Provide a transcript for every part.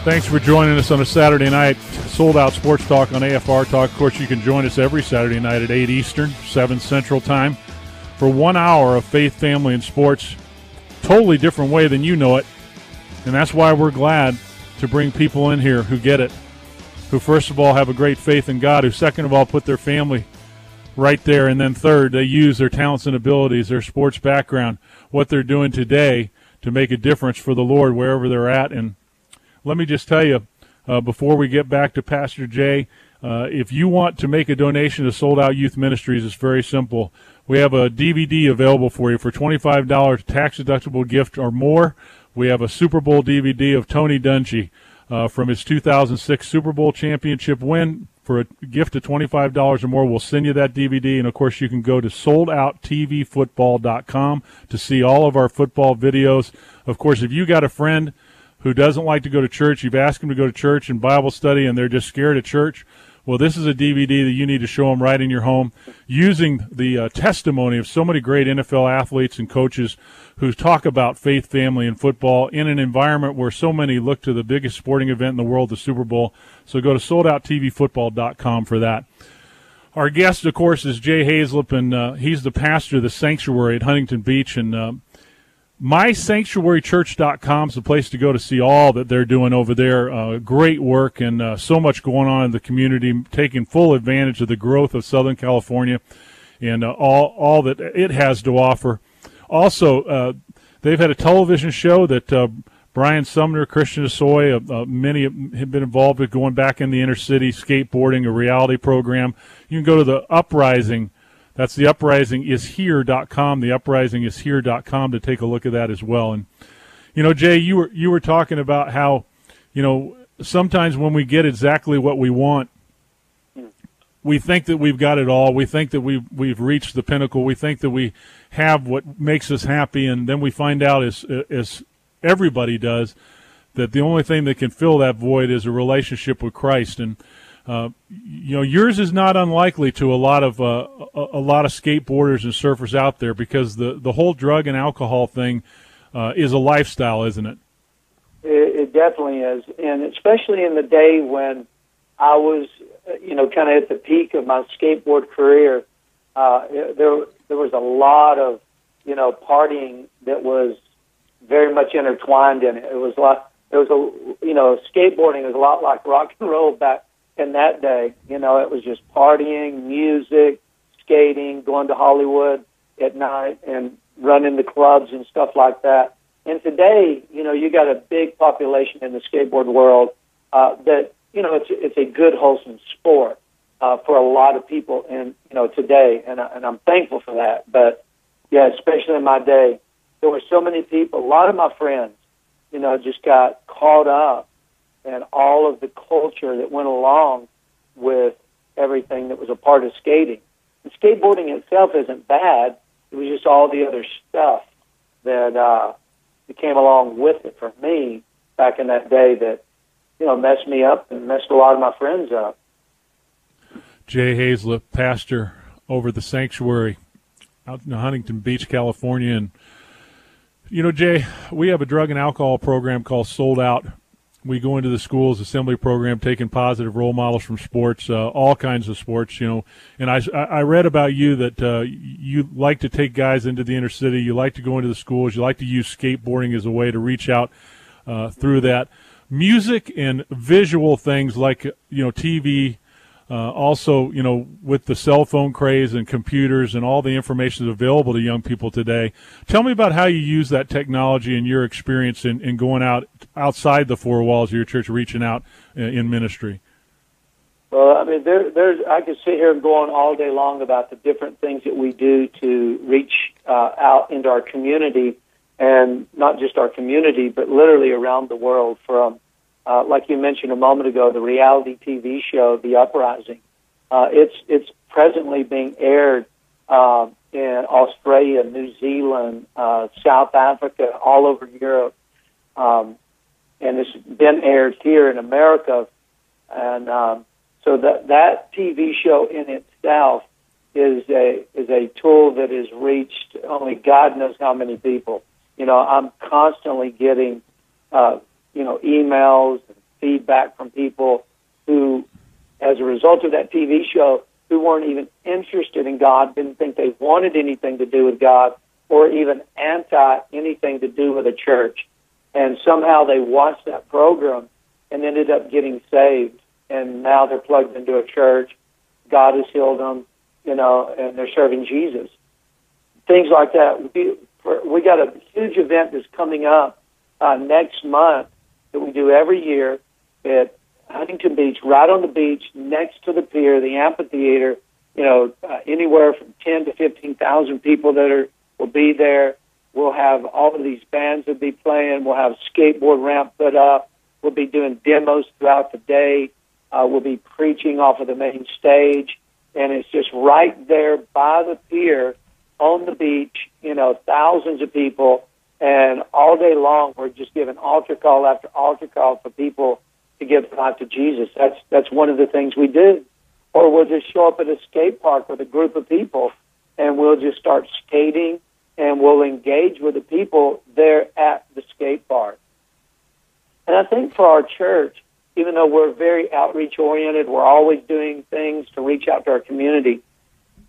Thanks for joining us on a Saturday night. Sold Out Sports Talk on AFR Talk. Of course, you can join us every Saturday night at 8 Eastern, 7 Central Time for 1 hour of faith, family, and sports. Totally different way than you know it. And that's why we're glad to bring people in here who get it, who first of all have a great faith in God, who second of all put their family right there, and then third, they use their talents and abilities, their sports background, what they're doing today to make a difference for the Lord wherever they're at. And let me just tell you, before we get back to Pastor Jay, if you want to make a donation to Sold Out Youth Ministries, it's very simple. We have a DVD available for you for $25, tax-deductible gift or more. We have a Super Bowl DVD of Tony Dungy from his 2006 Super Bowl championship win. For a gift of $25 or more, we'll send you that DVD. And, of course, you can go to soldoutvfootball.com to see all of our football videos. Of course, if you got a friend who doesn't like to go to church, you've asked them to go to church and Bible study, and they're just scared of church, well, this is a DVD that you need to show them right in your home using the testimony of so many great NFL athletes and coaches who talk about faith, family, and football in an environment where so many look to the biggest sporting event in the world, the Super Bowl. So go to soldoutvfootball.com for that. Our guest, of course, is Jay Haizlip, and he's the pastor of the Sanctuary at Huntington Beach. And MySanctuaryChurch.com is the place to go to see all that they're doing over there. Great work and so much going on in the community, taking full advantage of the growth of Southern California and all that it has to offer. Also, they've had a television show that Brian Sumner, Christian Asoy, many have been involved with, going back in the inner city, skateboarding, a reality program. You can go to the Uprising. That's the UprisingIsHere.com, the UprisingIsHere.com to take a look at that as well. And, you know, Jay, you were talking about how, you know, sometimes when we get exactly what we want, we think that we've got it all. We think that we've reached the pinnacle. We think that we have what makes us happy, and then we find out, as everybody does, that the only thing that can fill that void is a relationship with Christ. And you know, yours is not unlikely to a lot of skateboarders and surfers out there, because the whole drug and alcohol thing is a lifestyle, isn't it? It definitely is, and especially in the day when I was, you know, kind of at the peak of my skateboard career, there was a lot of, you know, partying that was very much intertwined in it. Skateboarding was a lot like rock and roll back in that day. You know, it was just partying, music, skating, going to Hollywood at night and running the clubs and stuff like that. And today, you know, you got a big population in the skateboard world that, you know, it's a good, wholesome sport for a lot of people in, you know, today, and I'm thankful for that. But, yeah, especially in my day, there were so many people, a lot of my friends, you know, just got caught up and all of the culture that went along with everything that was a part of skating. And skateboarding itself isn't bad. It was just all the other stuff that came along with it for me back in that day that, you know, messed me up and messed a lot of my friends up. Jay Haizlip, pastor over the Sanctuary out in Huntington Beach, California. And, you know, Jay, we have a drug and alcohol program called Sold Out. We go into the schools assembly program, taking positive role models from sports, all kinds of sports, you know. And I read about you that you like to take guys into the inner city. You like to go into the schools. You like to use skateboarding as a way to reach out through that. Music and visual things like, you know, TV, also, you know, with the cell phone craze and computers and all the information that's available to young people today. Tell me about how you use that technology and your experience in going outside the four walls of your church, reaching out in ministry. Well, I mean, I could sit here and go on all day long about the different things that we do to reach out into our community, and not just our community, but literally around the world, from like you mentioned a moment ago, the reality TV show, The Uprising. It's presently being aired in Australia, New Zealand, South Africa, all over Europe, and it's been aired here in America. And so that TV show in itself is a tool that has reached only God knows how many people. You know, I'm constantly getting emails feedback from people who, as a result of that TV show, who weren't even interested in God, didn't think they wanted anything to do with God, or even anti anything to do with a church. And somehow they watched that program and ended up getting saved. And now they're plugged into a church. God has healed them, and they're serving Jesus. Things like that. We got a huge event that's coming up next month that we do every year at Huntington Beach, right on the beach, next to the pier, the amphitheater. Anywhere from 10 to 15,000 people will be there. We'll have all of these bands that will be playing. We'll have a skateboard ramp put up. We'll be doing demos throughout the day. We'll be preaching off of the main stage, and it's just right there by the pier on the beach, thousands of people, and all day long we're just giving altar call after altar call for people to give life to Jesus. That's one of the things we do. Or we'll just show up at a skate park with a group of people, and we'll just start skating, and we'll engage with the people there at the skate park. And I think for our church, even though we're very outreach-oriented, we're always doing things to reach out to our community,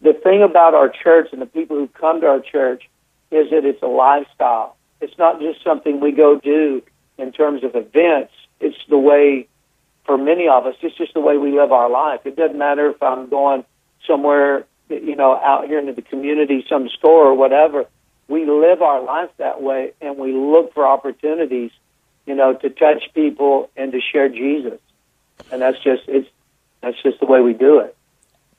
the thing about our church and the people who come to our church is that it's a lifestyle. It's not just something we go do in terms of events. It's the way, for many of us, it's just the way we live our life. It doesn't matter if I'm going somewhere, out here into the community, some store or whatever. We live our life that way, and we look for opportunities, to touch people and to share Jesus. And that's just the way we do it.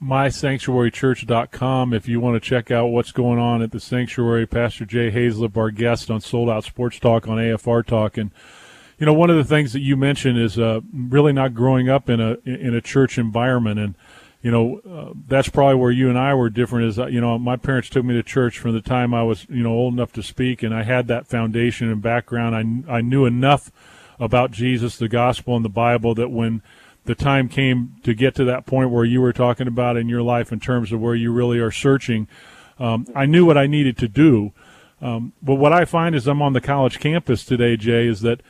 MySanctuaryChurch.com if you want to check out what's going on at the Sanctuary. Pastor Jay Haizlip, our guest on Sold Out Sports Talk on AFR Talk. And, one of the things that you mentioned is really not growing up in a church environment. And, that's probably where you and I were different is, my parents took me to church from the time I was, old enough to speak, and I had that foundation and background. I knew enough about Jesus, the gospel, and the Bible that when the time came to get to that point where you were talking about in your life in terms of where you really are searching, I knew what I needed to do. But what I find as I'm on the college campus today, Jay, is that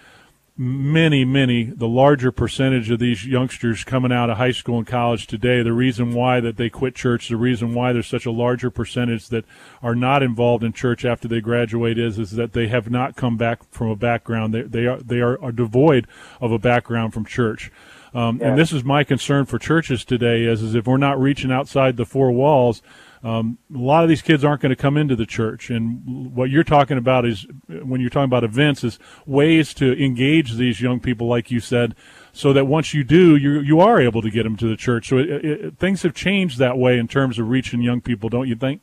the larger percentage of these youngsters coming out of high school and college today, the reason why that they quit church, the reason why there's such a larger percentage that are not involved in church after they graduate is that they have not come back from a background. They are devoid of a background from church. And this is my concern for churches today is if we're not reaching outside the four walls, a lot of these kids aren't going to come into the church. And what you're talking about is, when you're talking about events, is ways to engage these young people, like you said, so that once you do, you are able to get them to the church. So things have changed that way in terms of reaching young people, don't you think?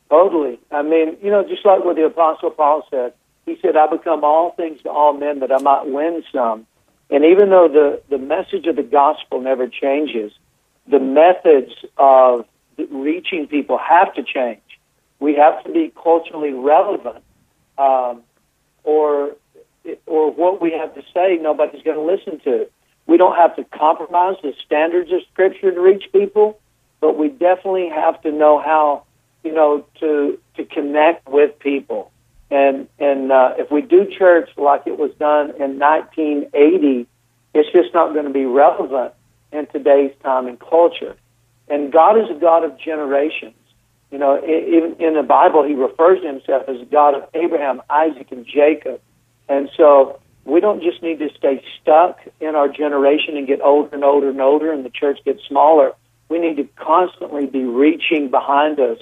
Totally. I mean, just like what the Apostle Paul said, he said, I become all things to all men that I might win some. And even though the message of the gospel never changes, the methods of reaching people have to change. We have to be culturally relevant, or what we have to say, nobody's going to listen to. We don't have to compromise the standards of Scripture to reach people, but we definitely have to know how, to connect with people. And if we do church like it was done in 1980, it's just not going to be relevant in today's time and culture. And God is a God of generations. Even in the Bible, he refers to himself as a God of Abraham, Isaac, and Jacob. And so we don't just need to stay stuck in our generation and get older and older and older and the church gets smaller. We need to constantly be reaching behind us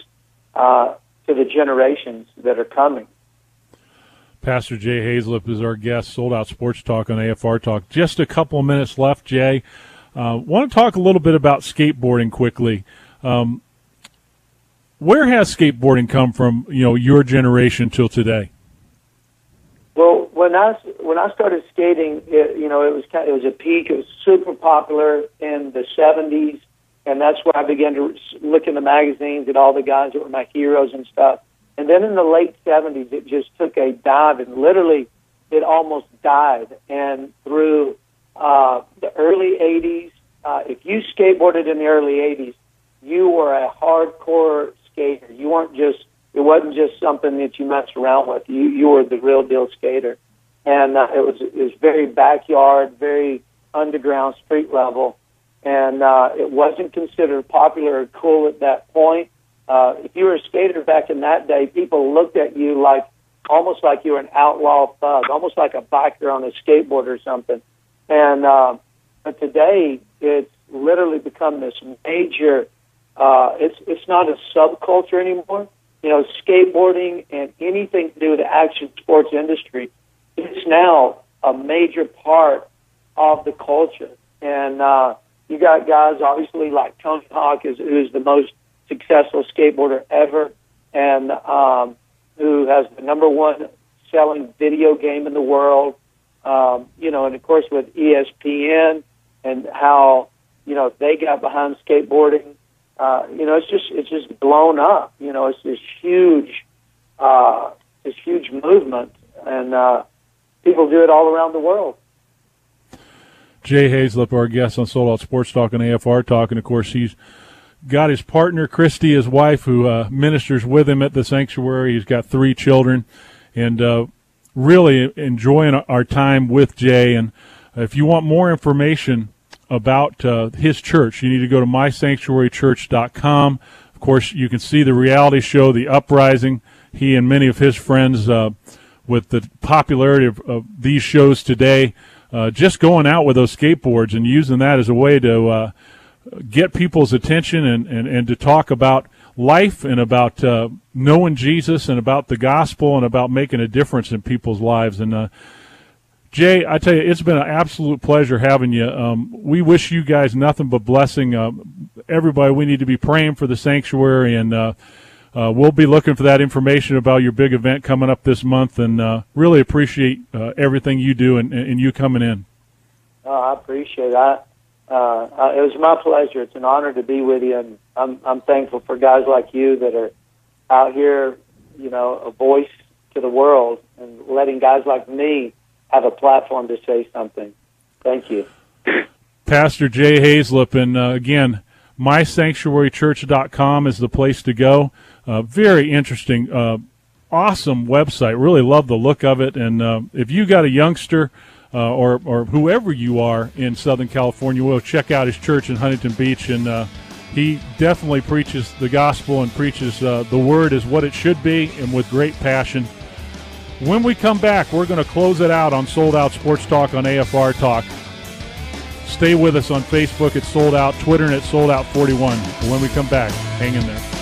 to the generations that are coming. Pastor Jay Haizlip is our guest, Sold Out Sports Talk on AFR Talk. Just a couple of minutes left, Jay. Want to talk a little bit about skateboarding quickly. Where has skateboarding come from, your generation till today? Well, when I started skating, it was a peak. It was super popular in the 70s, and that's where I began to look in the magazines at all the guys that were my heroes and stuff. And then in the late 70s, it just took a dive, and literally it almost died. And through the early 80s, if you skateboarded in the early 80s, you were a hardcore skater. It wasn't just something that you messed around with. You were the real deal skater. and it was very backyard, very underground, street level, and it wasn't considered popular or cool at that point. If you were a skater back in that day, people looked at you like almost like you were an outlaw thug, almost like a biker on a skateboard or something. And but today, it's literally become this major. It's not a subculture anymore. You know, skateboarding and anything to do with the action sports industry, it's now a major part of the culture. And you got guys, obviously, like Tony Hawk, who's the most successful skateboarder ever, and who has the #1 selling video game in the world. You know, and of course with ESPN and how, you know, they got behind skateboarding. You know, it's just blown up. You know, it's this huge movement, and people do it all around the world. Jay Haizlip, our guest on Sold Out Sports Talk and AFR Talk, and of course he's got his partner, Christy, his wife, who ministers with him at the sanctuary. He's got 3 children, and really enjoying our time with Jay. And if you want more information about his church, you need to go to mysanctuarychurch.com. Of course, you can see the reality show, The Uprising. He and many of his friends, with the popularity of these shows today, just going out with those skateboards and using that as a way to get people's attention and to talk about life and about knowing Jesus and about the gospel and about making a difference in people's lives. And Jay, I tell you, it's been an absolute pleasure having you. We wish you guys nothing but blessing. Everybody, we need to be praying for the sanctuary, and we'll be looking for that information about your big event coming up this month, and really appreciate everything you do and you coming in. Oh, I appreciate it. It was my pleasure. It's an honor to be with you, and I'm thankful for guys like you that are out here, you know, a voice to the world, and letting guys like me have a platform to say something. Thank you. Pastor Jay Haizlip, and again, mysanctuarychurch.com is the place to go. Very interesting, awesome website. Really love the look of it. And if you got a youngster or whoever you are in Southern California, we'll check out his church in Huntington Beach. And he definitely preaches the gospel and preaches the word as what it should be, and with great passion. When we come back, we're going to close it out on Sold Out Sports Talk on AFR Talk. Stay with us on Facebook at Sold Out, Twitter and at Sold Out 41. When we come back, hang in there.